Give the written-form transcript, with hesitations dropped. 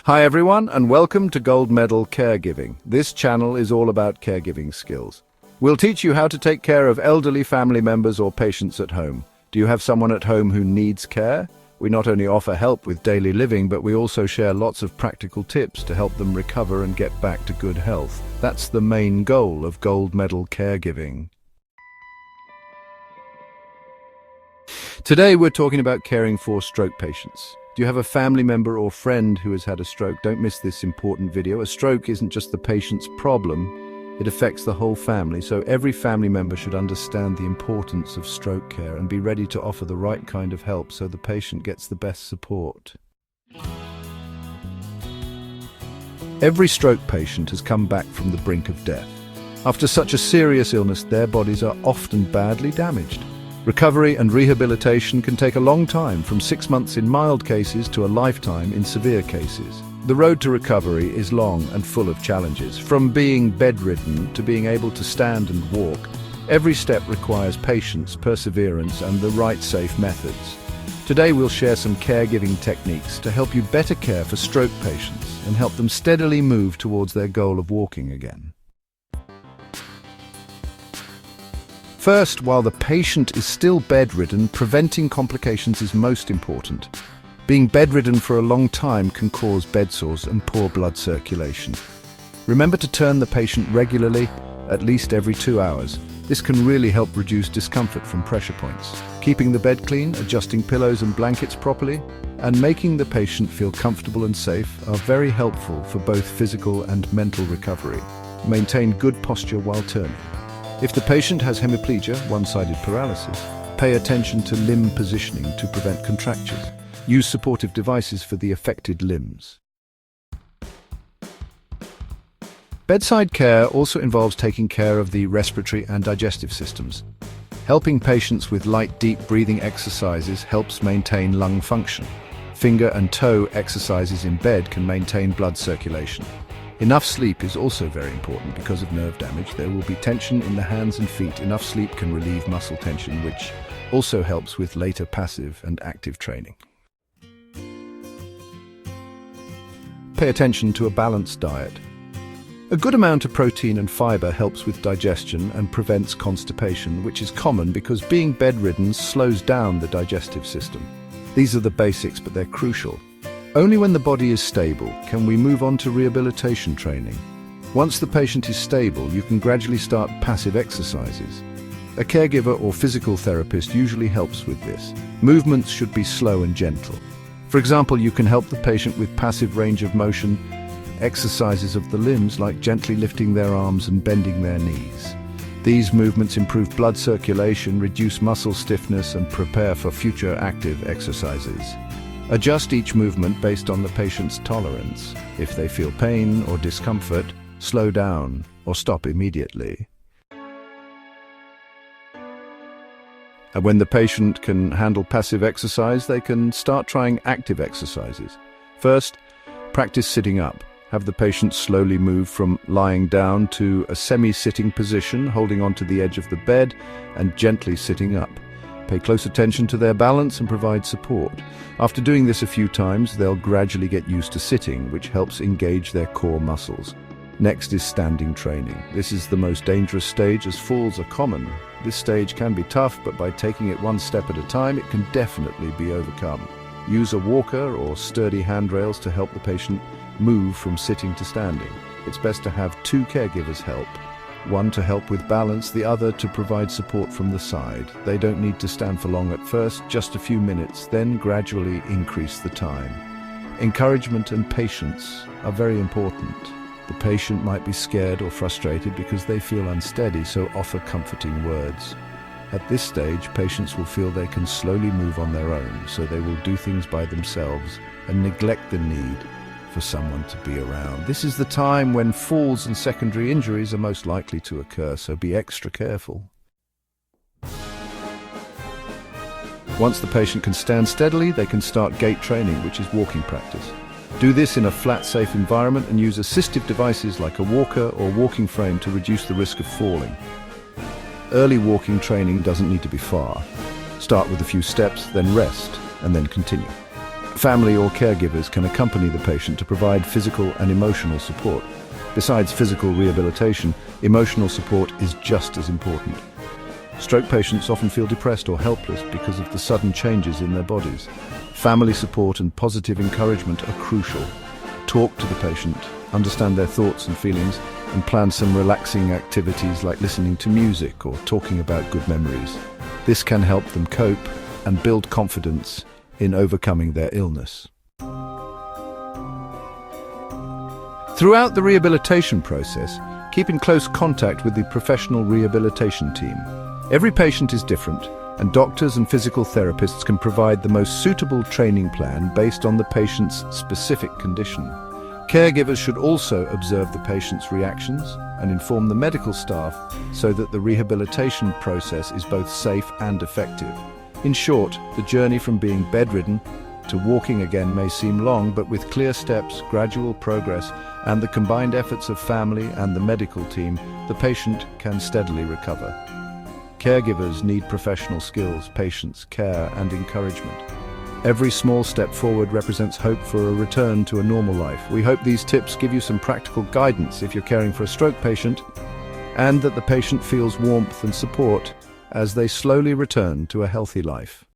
Hi everyone, and welcome to Gold Medal Caregiving. This channel is all about caregiving skills. We'll teach you how to take care of elderly family members or patients at home. Do you have someone at home who needs care? We not only offer help with daily living, but we also share lots of practical tips to help them recover and get back to good health. That's the main goal of Gold Medal Caregiving. Today we're talking about caring for stroke patients. Do you have a family member or friend who has had a stroke? Don't miss this important video. A stroke isn't just the patient's problem, it affects the whole family, so every family member should understand the importance of stroke care and be ready to offer the right kind of help so the patient gets the best support. Every stroke patient has come back from the brink of death. After such a serious illness, their bodies are often badly damaged. Recovery and rehabilitation can take a long time, from 6 months in mild cases to a lifetime in severe cases. The road to recovery is long and full of challenges. From being bedridden to being able to stand and walk, every step requires patience, perseverance, and the right safe methods. Today we'll share some caregiving techniques to help you better care for stroke patients and help them steadily move towards their goal of walking again. First, while the patient is still bedridden, preventing complications is most important. Being bedridden for a long time can cause bed sores and poor blood circulation. Remember to turn the patient regularly, at least every 2 hours. This can really help reduce discomfort from pressure points. Keeping the bed clean, adjusting pillows and blankets properly, and making the patient feel comfortable and safe are very helpful for both physical and mental recovery. Maintain good posture while turning. If the patient has hemiplegia, one-sided paralysis, pay attention to limb positioning to prevent contractures. Use supportive devices for the affected limbs. Bedside care also involves taking care of the respiratory and digestive systems. Helping patients with light, deep breathing exercises helps maintain lung function. Finger and toe exercises in bed can maintain blood circulation. Enough sleep is also very important because of nerve damage. There will be tension in the hands and feet. Enough sleep can relieve muscle tension, which also helps with later passive and active training. Pay attention to a balanced diet. A good amount of protein and fiber helps with digestion and prevents constipation, which is common because being bedridden slows down the digestive system. These are the basics, but they're crucial. Only when the body is stable can we move on to rehabilitation training. Once the patient is stable, you can gradually start passive exercises. A caregiver or physical therapist usually helps with this. Movements should be slow and gentle. For example, you can help the patient with passive range of motion exercises of the limbs, like gently lifting their arms and bending their knees. These movements improve blood circulation, reduce muscle stiffness, and prepare for future active exercises. Adjust each movement based on the patient's tolerance. If they feel pain or discomfort, slow down or stop immediately. And when the patient can handle passive exercise, they can start trying active exercises. First, practice sitting up. Have the patient slowly move from lying down to a semi-sitting position, holding onto the edge of the bed and gently sitting up. Pay close attention to their balance and provide support. After doing this a few times, they'll gradually get used to sitting, which helps engage their core muscles. Next is standing training. This is the most dangerous stage, as falls are common. This stage can be tough, but by taking it one step at a time, it can definitely be overcome. Use a walker or sturdy handrails to help the patient move from sitting to standing. It's best to have 2 caregivers help. One to help with balance, the other to provide support from the side. They don't need to stand for long at first, just a few minutes, then gradually increase the time. Encouragement and patience are very important. The patient might be scared or frustrated because they feel unsteady, so offer comforting words. At this stage, patients will feel they can slowly move on their own, so they will do things by themselves and neglect the need for someone to be around. This is the time when falls and secondary injuries are most likely to occur, so be extra careful. Once the patient can stand steadily, they can start gait training, which is walking practice. Do this in a flat, safe environment and use assistive devices like a walker or walking frame to reduce the risk of falling. Early walking training doesn't need to be far. Start with a few steps, then rest, and then continue. Family or caregivers can accompany the patient to provide physical and emotional support. Besides physical rehabilitation, emotional support is just as important. Stroke patients often feel depressed or helpless because of the sudden changes in their bodies. Family support and positive encouragement are crucial. Talk to the patient, understand their thoughts and feelings, and plan some relaxing activities like listening to music or talking about good memories. This can help them cope and build confidence in overcoming their illness. Throughout the rehabilitation process, keep in close contact with the professional rehabilitation team. Every patient is different, and doctors and physical therapists can provide the most suitable training plan based on the patient's specific condition. Caregivers should also observe the patient's reactions and inform the medical staff so that the rehabilitation process is both safe and effective. In short, the journey from being bedridden to walking again may seem long, but with clear steps, gradual progress, and the combined efforts of family and the medical team, the patient can steadily recover. Caregivers need professional skills, patience, care, and encouragement. Every small step forward represents hope for a return to a normal life. We hope these tips give you some practical guidance if you're caring for a stroke patient, and that the patient feels warmth and support as they slowly return to a healthy life.